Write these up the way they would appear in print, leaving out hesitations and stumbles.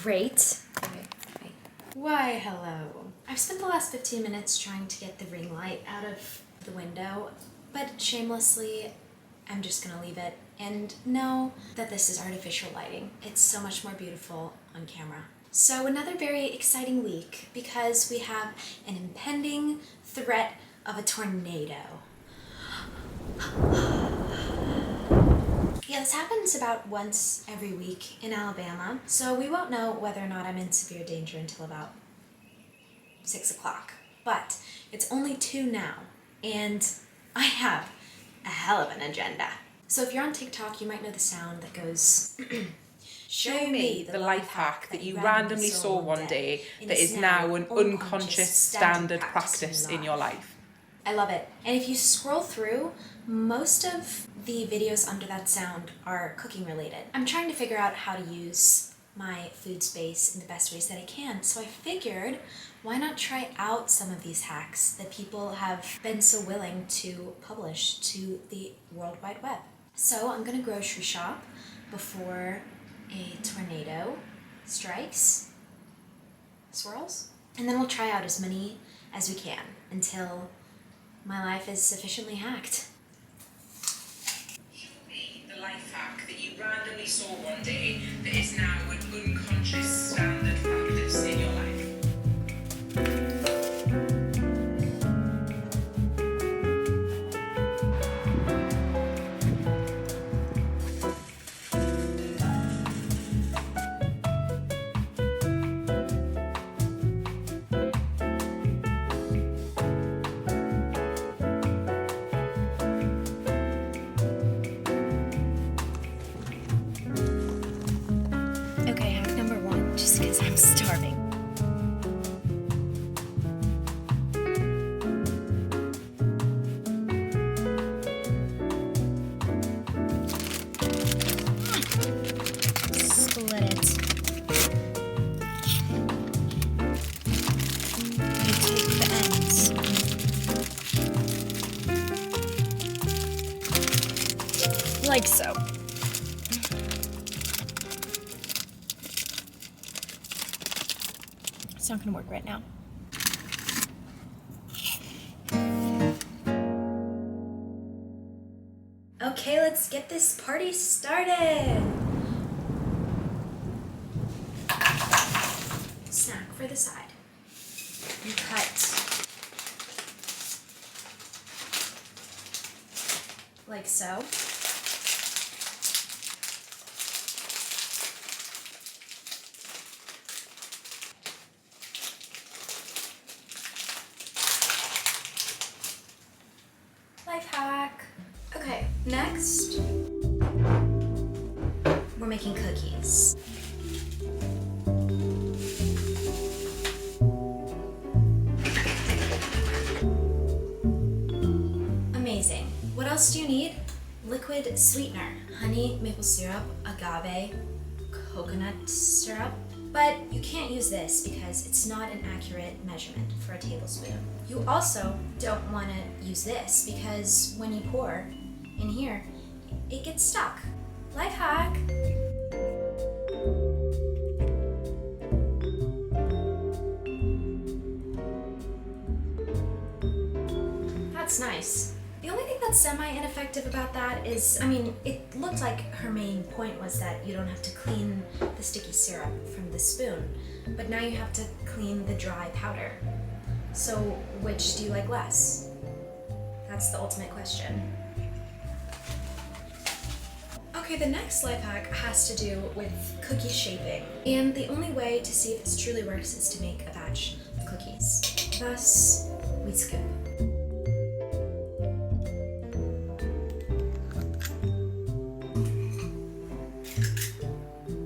Great. Okay, wait. Why, hello. I've spent the last 15 minutes trying to get the ring light out of the window, but shamelessly, I'm just gonna leave it and know that this is artificial lighting. It's so much more beautiful on camera. So another very exciting week because we have an impending threat of a tornado. Yeah, this happens about once every week in Alabama, so we won't know whether or not I'm in severe danger until about 6 o'clock. But it's only 2 now, and I have a hell of an agenda. So if you're on TikTok, you might know the sound that goes, Show me the life hack that you randomly saw one day that is now an unconscious standard practice in your life. I love it. And if you scroll through, most of the videos under that sound are cooking related. I'm trying to figure out how to use my food space in the best ways that I can. So I figured, why not try out some of these hacks that people have been so willing to publish to the World Wide Web. So I'm gonna grocery shop before a tornado strikes, swirls, and then we'll try out as many as we can until my life is sufficiently hacked. Show me the life hack that you randomly saw one day that is now an unconscious standard practice in your life. Okay, hack number 1, just because I'm starving. Split it. You take the ends. Like so. It's not gonna work right now. Okay, let's get this party started. Snack for the side. And cut. Like so. Life hack. Okay, next, we're making cookies. Amazing. What else do you need? Liquid sweetener. Honey, maple syrup, agave, coconut syrup. But you can't use this because it's not an accurate measurement for a tablespoon. You also don't want to use this because when you pour in here, it gets stuck. Life hack. That's nice. The only thing that's semi-ineffective about that is, it looked like her main point was that you don't have to clean the sticky syrup from the spoon, but now you have to clean the dry powder. So which do you like less? That's the ultimate question. Okay, the next life hack has to do with cookie shaping. And the only way to see if this truly works is to make a batch of cookies. Thus, we scoop.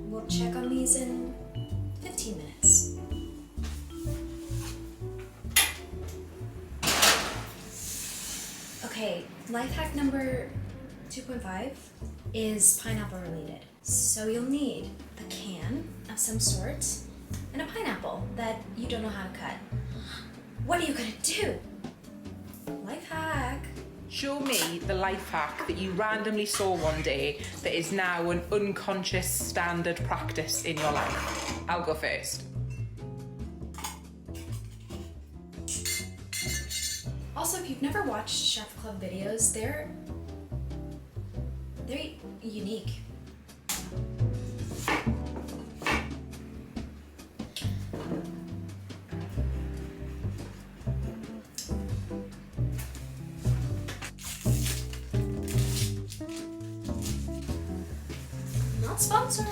We'll check on these in 15 minutes. Okay, life hack number 2.5 is pineapple related. So you'll need a can of some sort and a pineapple that you don't know how to cut. What are you gonna do? Life hack. Show me the life hack that you randomly saw one day that is now an unconscious standard practice in your life. I'll go first. Also, if you've never watched Chef Club videos, they're unique. Not sponsored.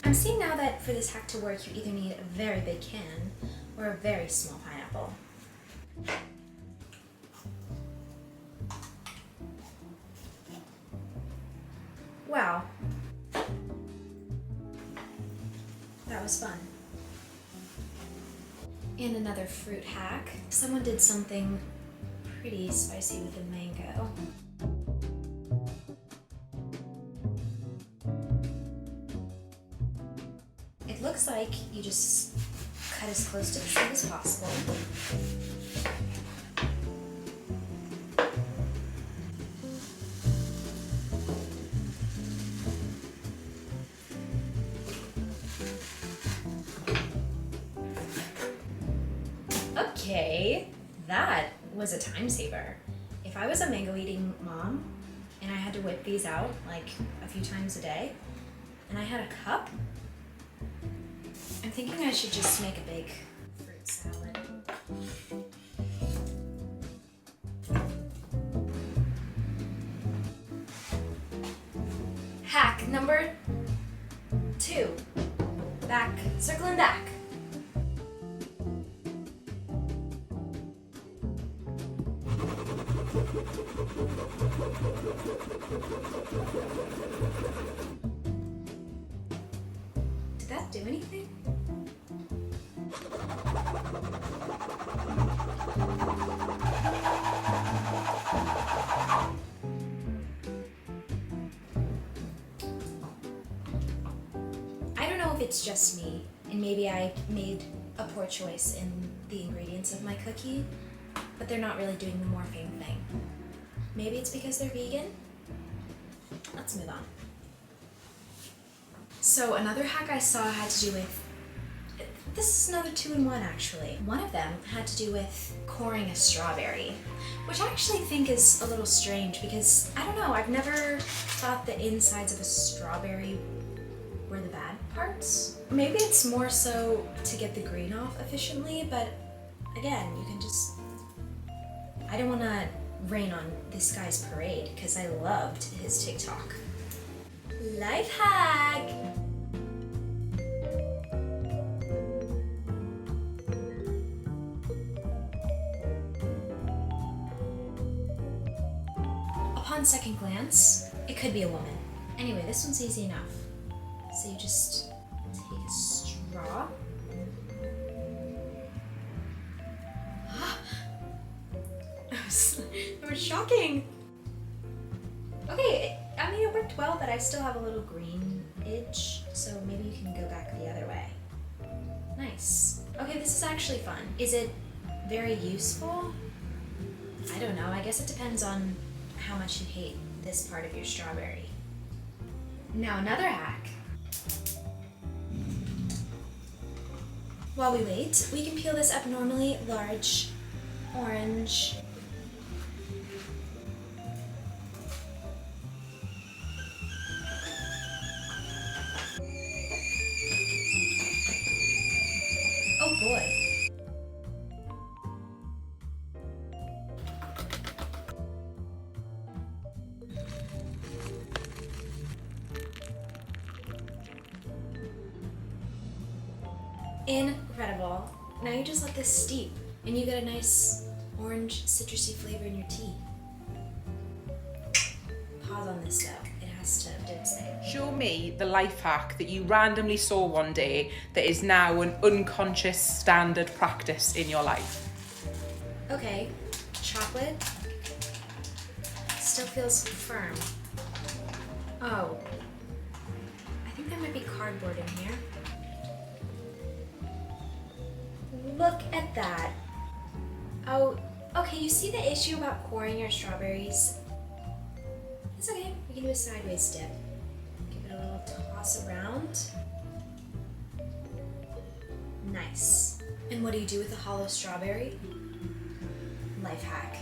I'm seeing now that for this hack to work, you either need a very big can or a very small pineapple. Wow. That was fun. And another fruit hack. Someone did something pretty spicy with the mango. It looks like you just cut as close to the seed as possible. Okay, that was a time saver. If I was a mango eating mom and I had to whip these out like a few times a day and I had a cup, I'm thinking I should just make a big fruit salad. Hack number 2. Back, circling back. Did that do anything? I don't know if it's just me, and maybe I made a poor choice in the ingredients of my cookie, but they're not really doing the morphing thing. Maybe it's because they're vegan? Let's move on. So another hack I saw had to do with, this is another 2-in-1 actually. One of them had to do with coring a strawberry, which I actually think is a little strange because, I don't know, I've never thought the insides of a strawberry were the bad parts. Maybe it's more so to get the green off efficiently, but again, you can just, I don't want to rain on this guy's parade because I loved his TikTok. Life hack! Upon second glance, it could be a woman. Anyway, this one's easy enough. So you just take a straw. It was shocking. Okay, I mean it worked well, but I still have a little green edge, so maybe you can go back the other way. Nice. Okay, this is actually fun. Is it very useful? I don't know. I guess it depends on how much you hate this part of your strawberry. Now another hack. While we wait, we can peel this abnormally large orange. Oh boy. Incredible. Now you just let this steep and you get a nice orange citrusy flavor in your tea. Pause on this though. It has to do its thing. Show me the life hack that you randomly saw one day that is now an unconscious standard practice in your life. Okay, chocolate still feels firm. Oh, I think there might be cardboard in here. Look at that. Oh, Okay, you see the issue about coring your strawberries? It's okay, we can do a sideways dip. Give it a little toss around. Nice. And what do you do with a hollow strawberry? Life hack.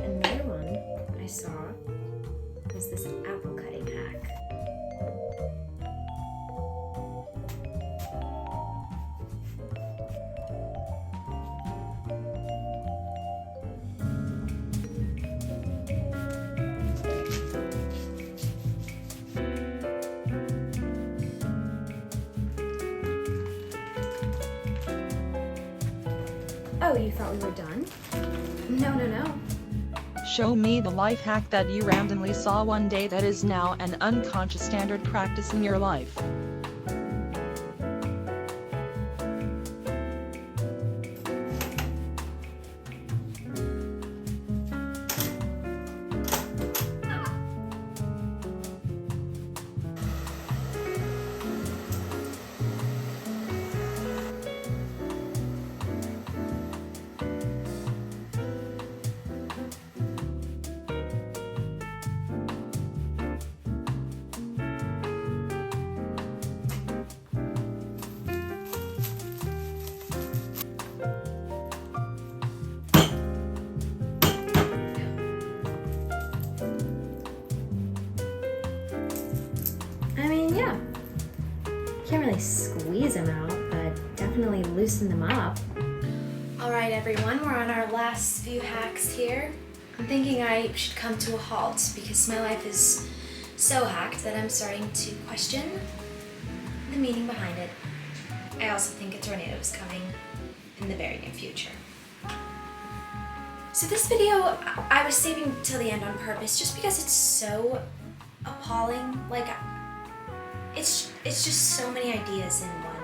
Another one I saw was this apple cutting hack. Oh, you thought we were done? No, no, no. Show me the life hack that you randomly saw one day that is now an unconscious standard practice in your life. I mean, yeah. Can't really squeeze them out, but definitely loosen them up. Alright everyone, we're on our last few hacks here. I'm thinking I should come to a halt because my life is so hacked that I'm starting to question the meaning behind it. I also think a tornado is coming in the very near future. So this video I was saving till the end on purpose just because it's so appalling. Like, it's just so many ideas in one.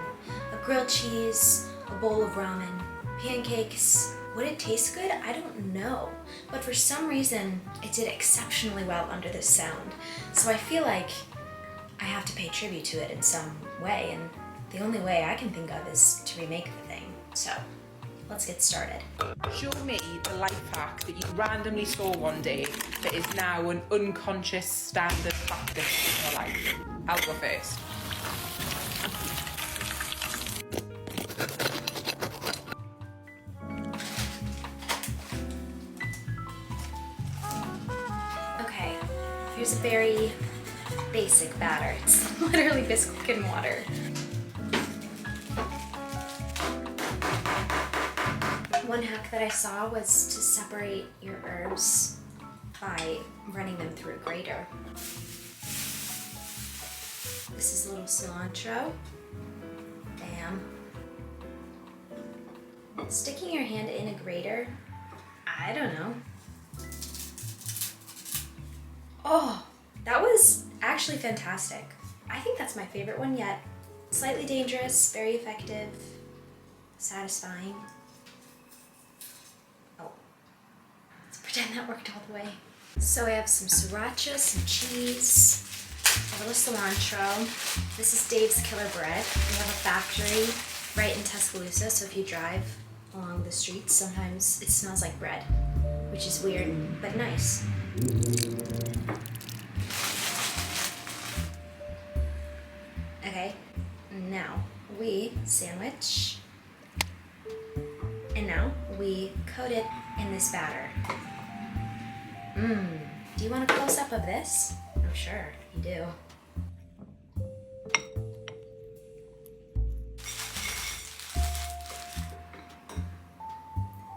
A grilled cheese, a bowl of ramen, pancakes. Would it taste good? I don't know. But for some reason, it did exceptionally well under this sound. So I feel like I have to pay tribute to it in some way, and the only way I can think of is to remake the thing. So, let's get started. Show me the life hack that you randomly saw one day that is now an unconscious standard practice in your life. I'll go first. Okay, here's a very basic batter. It's literally biscuit and water. One hack that I saw was to separate your herbs by running them through a grater. This is a little cilantro. Bam. Sticking your hand in a grater, I don't know. Oh, that was actually fantastic. I think that's my favorite one yet. Slightly dangerous, very effective, satisfying. Oh, let's pretend that worked all the way. So I have some sriracha, some cheese, a little cilantro. This is Dave's Killer Bread. We have a factory right in Tuscaloosa, so if you drive along the streets, sometimes it smells like bread. which is weird, but nice. Okay, now we sandwich, and now we coat it in this batter. Do you want a close-up of this? I'm sure you do.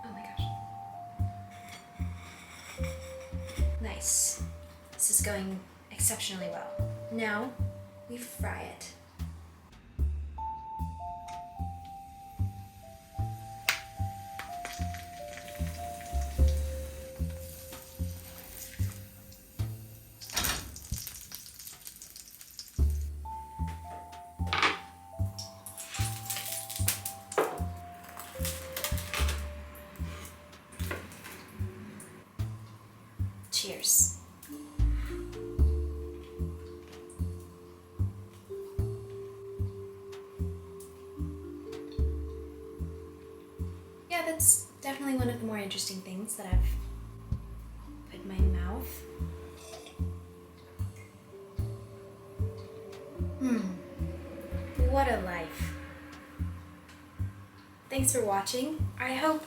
Oh my gosh. Nice. This is going exceptionally well. Now we fry it. Cheers. Yeah, that's definitely one of the more interesting things that I've put in my mouth. What a life. Thanks for watching. I hope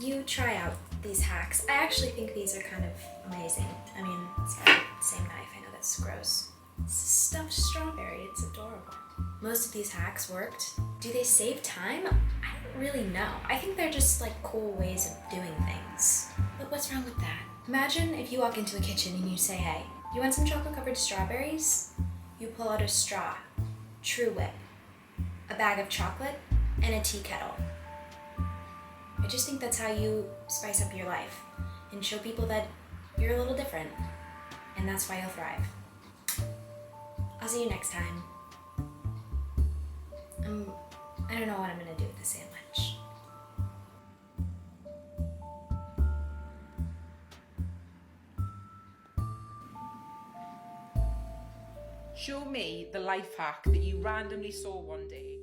you try out these hacks. I actually think these are kind of amazing. I mean, sorry, same knife. I know that's gross. It's a stuffed strawberry. It's adorable. Most of these hacks worked. Do they save time? I don't really know. I think they're just like cool ways of doing things. But what's wrong with that? Imagine if you walk into a kitchen and you say, hey, you want some chocolate covered strawberries? You pull out a straw, True Whip, a bag of chocolate, and a tea kettle. I just think that's how you spice up your life and show people that you're a little different, and that's why you'll thrive. I'll see you next time. I don't know what I'm gonna do with the sandwich. Show me the life hack that you randomly saw one day.